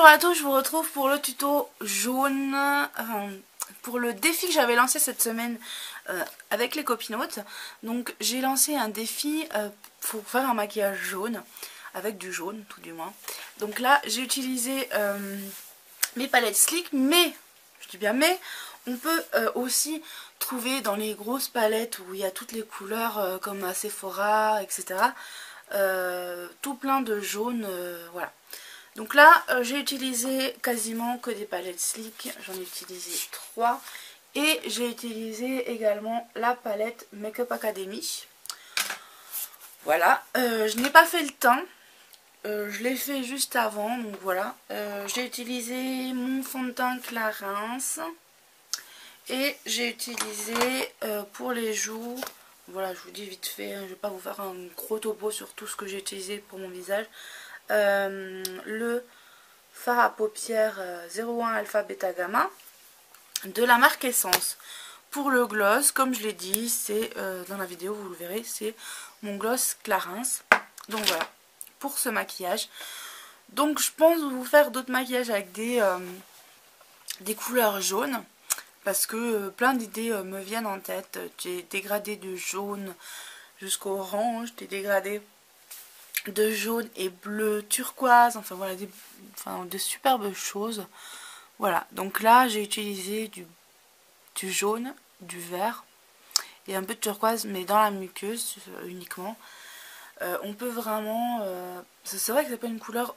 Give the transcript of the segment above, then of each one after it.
à tous, je vous retrouve pour le tuto jaune, pour le défi que j'avais lancé cette semaine avec les copinotes. Donc j'ai lancé un défi pour faire un maquillage jaune, avec du jaune tout du moins. Donc là j'ai utilisé mes palettes Sleek, mais, je dis bien mais, on peut aussi trouver dans les grosses palettes où il y a toutes les couleurs comme à Sephora, etc. Tout plein de jaune, voilà. Donc là, j'ai utilisé quasiment que des palettes Sleek. J'en ai utilisé 3. Et j'ai utilisé également la palette Make Up Academy. Voilà. Je n'ai pas fait le teint. Je l'ai fait juste avant. Donc voilà. J'ai utilisé mon fond de teint Clarins. Et j'ai utilisé pour les joues. Voilà, je vous dis vite fait. Je ne vais pas vous faire un gros topo sur tout ce que j'ai utilisé pour mon visage. Le fard à paupières 01 Alpha Beta Gamma de la marque Essence. Pour le gloss, comme je l'ai dit, c'est dans la vidéo, vous le verrez, c'est mon gloss Clarins. Donc voilà, pour ce maquillage. Donc je pense vous faire d'autres maquillages avec des couleurs jaunes. Parce que plein d'idées me viennent en tête. J'ai dégradé de jaune jusqu'au orange, des dégradés de jaune et bleu turquoise, enfin voilà, de superbes choses. Voilà, donc là j'ai utilisé du jaune, du vert et un peu de turquoise, mais dans la muqueuse uniquement. On peut vraiment, c'est vrai que c'est pas une couleur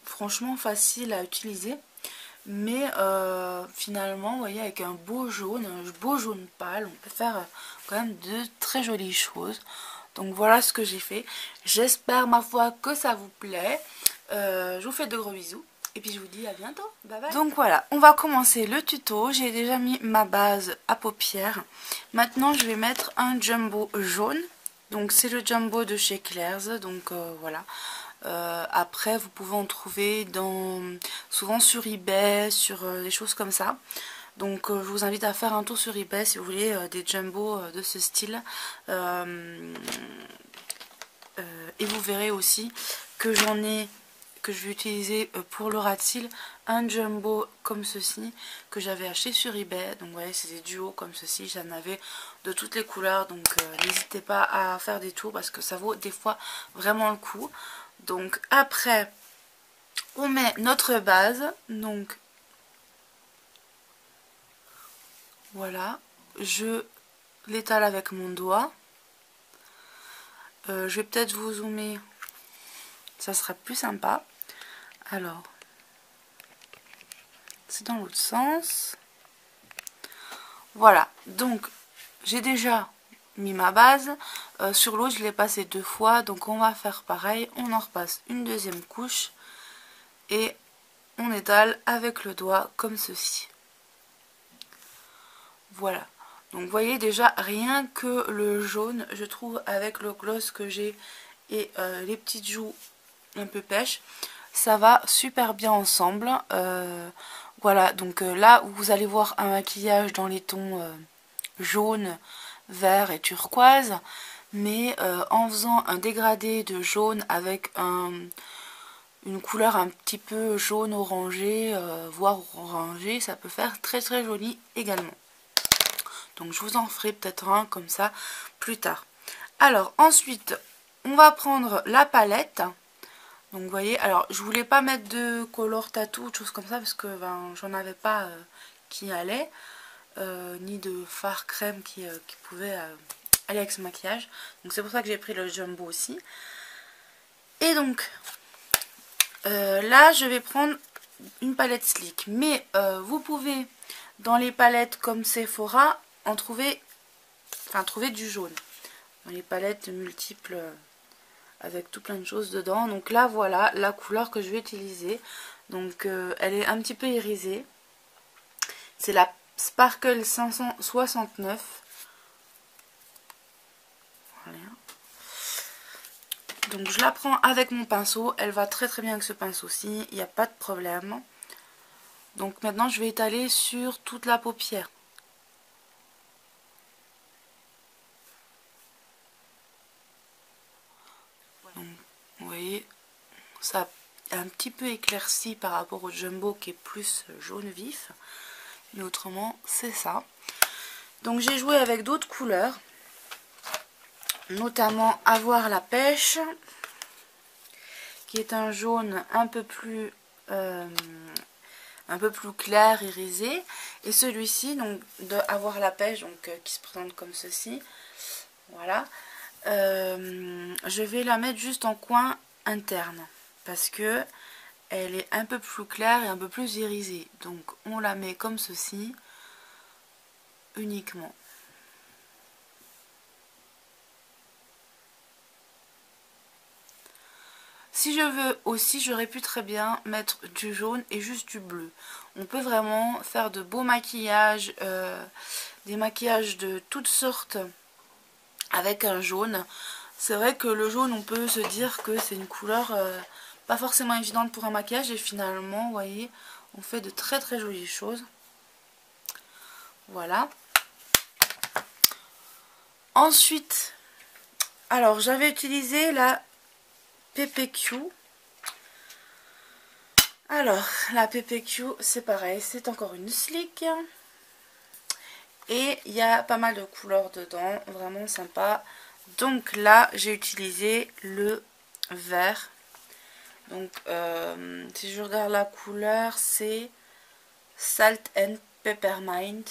franchement facile à utiliser, mais finalement, vous voyez, avec un beau jaune pâle, on peut faire quand même de très jolies choses. Donc voilà ce que j'ai fait. J'espère, ma foi, que ça vous plaît. Je vous fais de gros bisous. Et puis je vous dis à bientôt. Bye bye. Donc voilà, on va commencer le tuto. J'ai déjà mis ma base à paupières. Maintenant, je vais mettre un jumbo jaune. Donc c'est le jumbo de chez Claire's. Donc voilà. Après, vous pouvez en trouver souvent sur eBay, sur des choses comme ça. Donc je vous invite à faire un tour sur eBay si vous voulez des jumbo de ce style. Et vous verrez aussi que que je vais utiliser pour le ras de cils un jumbo comme ceci que j'avais acheté sur eBay. Donc vous voyez, c'est des duos comme ceci, j'en avais de toutes les couleurs, donc n'hésitez pas à faire des tours parce que ça vaut des fois vraiment le coup. Donc après on met notre base, donc voilà, je l'étale avec mon doigt. Je vais peut-être vous zoomer, ça sera plus sympa. Alors, c'est dans l'autre sens. Voilà, donc j'ai déjà mis ma base. Sur l'eau, je l'ai passé 2 fois, donc on va faire pareil. On en repasse une deuxième couche et on étale avec le doigt comme ceci. Voilà. Donc vous voyez déjà, rien que le jaune, je trouve, avec le gloss que j'ai et les petites joues un peu pêche, ça va super bien ensemble. Voilà, donc là où vous allez voir un maquillage dans les tons jaune, vert et turquoise, mais en faisant un dégradé de jaune avec une couleur un petit peu jaune orangé, voire orangé, ça peut faire très très joli également. Donc je vous en ferai peut-être un comme ça plus tard. Alors ensuite, on va prendre la palette. Donc vous voyez, alors je voulais pas mettre de color tattoo, de choses comme ça, parce que ben, j'en avais pas qui allait, ni de fard crème qui pouvait aller avec ce maquillage. Donc c'est pour ça que j'ai pris le jumbo aussi. Et donc là je vais prendre une palette Sleek, mais vous pouvez dans les palettes comme Sephora en trouver, trouver du jaune. Dans les palettes multiples avec tout plein de choses dedans. Donc là voilà la couleur que je vais utiliser. Donc elle est un petit peu irisée. C'est la Sparkle 569. Voilà. Donc je la prends avec mon pinceau. Elle va très très bien avec ce pinceau-ci. Il n'y a pas de problème. Donc maintenant je vais étaler sur toute la paupière. Donc, vous voyez, ça un petit peu éclairci par rapport au Jumbo qui est plus jaune vif. Mais autrement, c'est ça. Donc j'ai joué avec d'autres couleurs. Notamment Avoir la pêche, qui est un jaune un peu plus clair, irisé. Et celui-ci, donc de Avoir la pêche, donc qui se présente comme ceci. Voilà. Je vais la mettre juste en coin interne parce que elle est un peu plus claire et un peu plus irisée. Donc on la met comme ceci uniquement. Si je veux aussi, j'aurais pu très bien mettre du jaune et juste du bleu. On peut vraiment faire de beaux maquillages, des maquillages de toutes sortes avec un jaune. C'est vrai que le jaune, on peut se dire que c'est une couleur pas forcément évidente pour un maquillage. Et finalement, vous voyez, on fait de très très jolies choses. Voilà. Ensuite, alors j'avais utilisé la PPQ. Alors, la PPQ, c'est pareil, c'est encore une slick. Et il y a pas mal de couleurs dedans, vraiment sympa. Donc là, j'ai utilisé le vert. Donc, si je regarde la couleur, c'est Salt and Peppermint,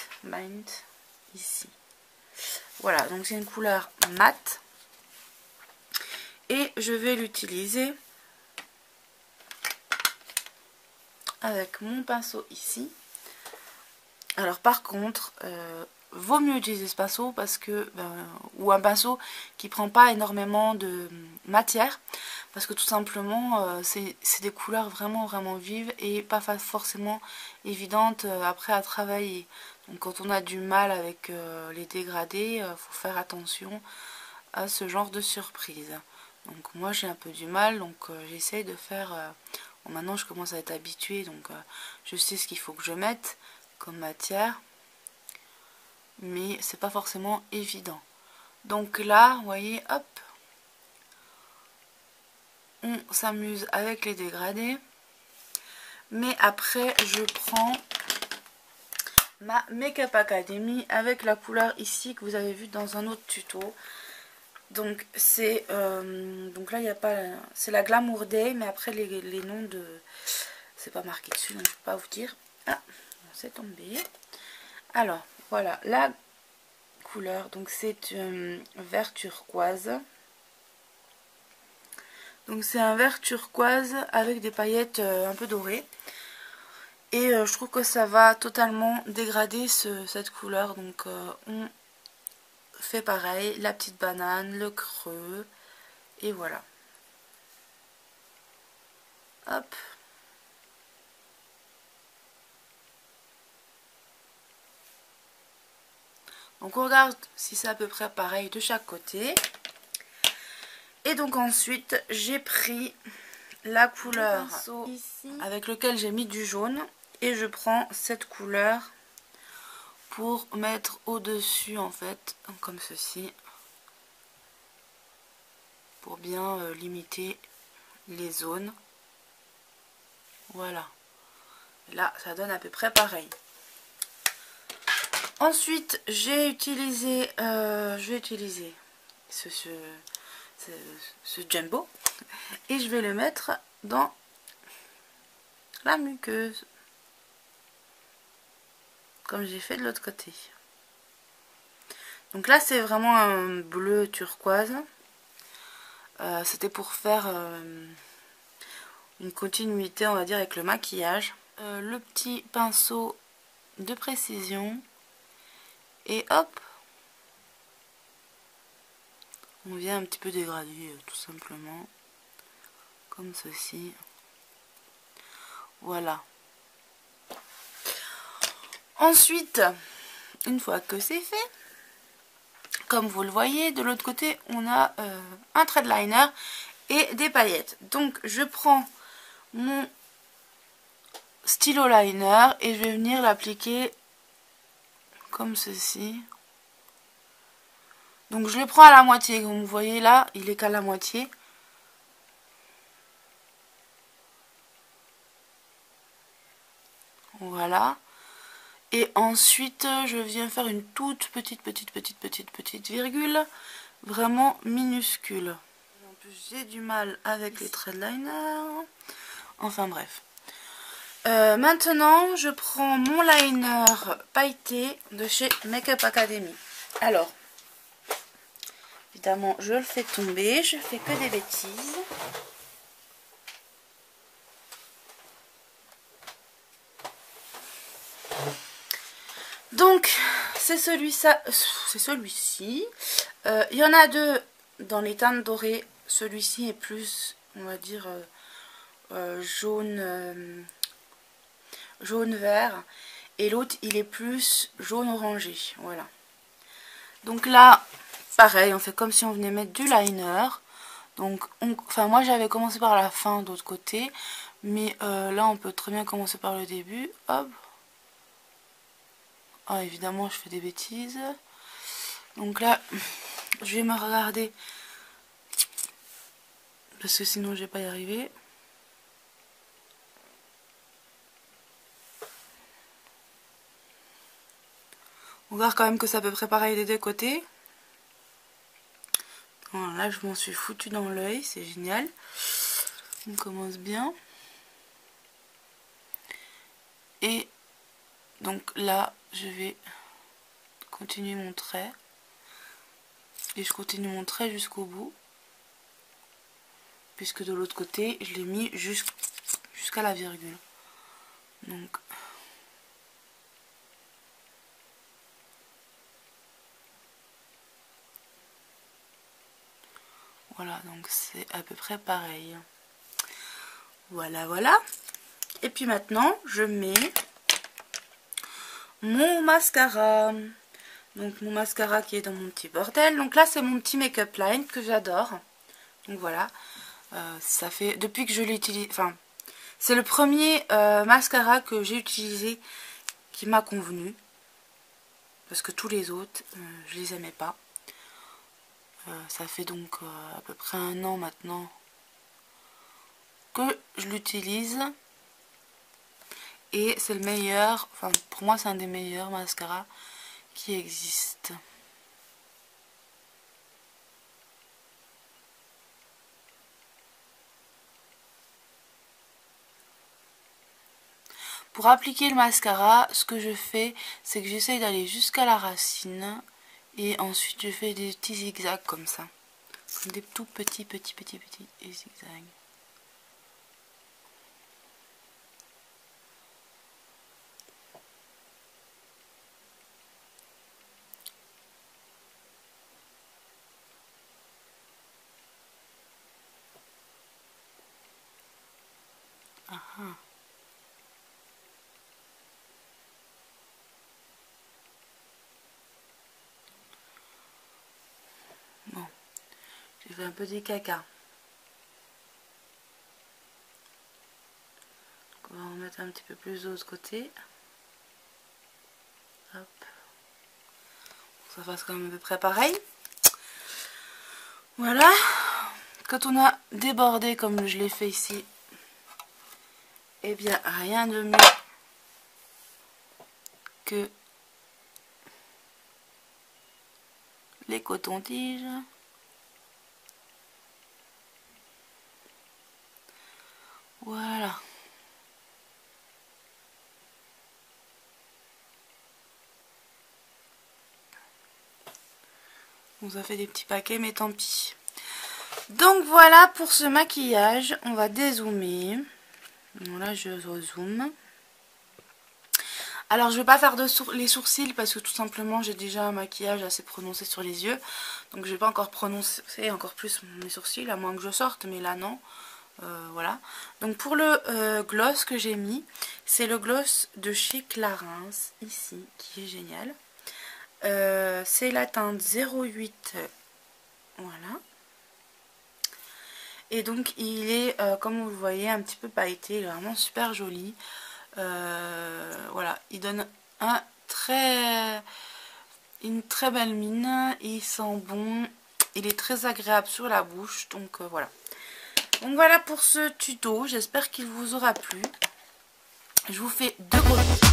ici. Voilà, donc c'est une couleur mate. Et je vais l'utiliser avec mon pinceau ici. Alors par contre, vaut mieux utiliser ce pinceau parce que ou un pinceau qui prend pas énormément de matière, parce que tout simplement c'est des couleurs vraiment vives et pas forcément évidentes après à travailler. Donc quand on a du mal avec les dégradés, faut faire attention à ce genre de surprise. Donc moi j'ai un peu du mal, donc j'essaye de faire... Bon, maintenant je commence à être habituée, donc je sais ce qu'il faut que je mette comme matière. Mais c'est pas forcément évident. Donc là, vous voyez, hop. On s'amuse avec les dégradés. Mais après, je prends ma Make-up Academy avec la couleur ici que vous avez vu dans un autre tuto. Donc c'est donc là il n'y a pas, c'est la Glamour Day, mais après les noms de, c'est pas marqué dessus, donc je peux pas vous dire. Ah, c'est tombé. Alors voilà la couleur, donc c'est vert turquoise. Donc c'est un vert turquoise avec des paillettes un peu dorées. Et je trouve que ça va totalement dégrader cette couleur. Donc on fait pareil, la petite banane, le creux, et voilà. Hop. Donc on regarde si c'est à peu près pareil de chaque côté. Et donc ensuite j'ai pris la couleur ici avec lequel j'ai mis du jaune. Et je prends cette couleur pour mettre au-dessus en fait, comme ceci. Pour bien limiter les zones. Voilà. Et là, ça donne à peu près pareil. Ensuite, j'ai utilisé, je vais utiliser ce Jumbo. Et je vais le mettre dans la muqueuse. Comme j'ai fait de l'autre côté. Donc là, c'est vraiment un bleu turquoise. C'était pour faire une continuité, on va dire, avec le maquillage. Le petit pinceau de précision. Et hop, on vient un petit peu dégrader tout simplement. Comme ceci. Voilà. Ensuite, une fois que c'est fait, comme vous le voyez, de l'autre côté, on a un trait de liner et des paillettes. Donc, je prends mon stylo liner et je vais venir l'appliquer comme ceci. Donc, je le prends à la moitié. Comme vous voyez là, il est qu'à la moitié. Voilà. Et ensuite, je viens faire une toute petite virgule. Vraiment minuscule. En plus, j'ai du mal avec les threadliners. Enfin bref. Maintenant, je prends mon liner pailleté de chez Makeup Academy. Alors, évidemment, je le fais tomber. Je fais que des bêtises. Donc, c'est celui-ci. Il y en a deux dans les teintes dorées. Celui-ci est plus, on va dire, jaune vert. Et l'autre, il est plus jaune orangé. Voilà. Donc là, pareil, on fait comme si on venait mettre du liner. Donc, enfin, moi j'avais commencé par la fin de l'autre côté. Mais là, on peut très bien commencer par le début. Hop. Ah, évidemment, je fais des bêtises. Donc là, je vais me regarder. Parce que sinon, je vais pas y arriver. On voit quand même que c'est à peu près pareil des deux côtés. Voilà, là, je m'en suis foutu dans l'œil. C'est génial. On commence bien. Et donc là, je vais continuer mon trait. Et je continue mon trait jusqu'au bout. Puisque de l'autre côté, je l'ai mis jusqu'à la virgule. Donc... voilà, donc c'est à peu près pareil. Voilà, voilà. Et puis maintenant, je mets mon mascara. Donc mon mascara qui est dans mon petit bordel. Donc là, c'est mon petit make-up line que j'adore. Donc voilà. Ça fait, depuis que je l'utilise, enfin, c'est le premier mascara que j'ai utilisé qui m'a convenu. Parce que tous les autres, je les aimais pas. Ça fait donc à peu près 1 an maintenant que je l'utilise. Et c'est le meilleur, enfin pour moi c'est un des meilleurs mascaras qui existent. Pour appliquer le mascara, ce que je fais, c'est que j'essaye d'aller jusqu'à la racine. Et ensuite je fais des petits zigzags comme ça. Comme des tout petits zigzags. Ah ah. Bon, j'ai fait un petit caca. On va en mettre un petit peu plus de l'autre côté. Hop. Ça fasse quand même à peu près pareil. Voilà. Quand on a débordé comme je l'ai fait ici, eh bien rien de mieux que les cotons-tiges. Voilà. On a fait des petits paquets, mais tant pis. Donc voilà pour ce maquillage. On va dézoomer. Voilà, je rezoome. Alors je vais pas faire les sourcils parce que tout simplement j'ai déjà un maquillage assez prononcé sur les yeux. Donc je vais pas encore prononcer encore plus mes sourcils, à moins que je sorte, mais là non. Voilà. Donc pour le gloss que j'ai mis, c'est le gloss de chez Clarins, ici, qui est génial. C'est la teinte 08, voilà. Et donc il est, comme vous le voyez, un petit peu pailleté, il est vraiment super joli. Voilà, il donne une très belle mine, il sent bon, il est très agréable sur la bouche, donc voilà. Donc voilà pour ce tuto, j'espère qu'il vous aura plu. Je vous fais de gros bisous.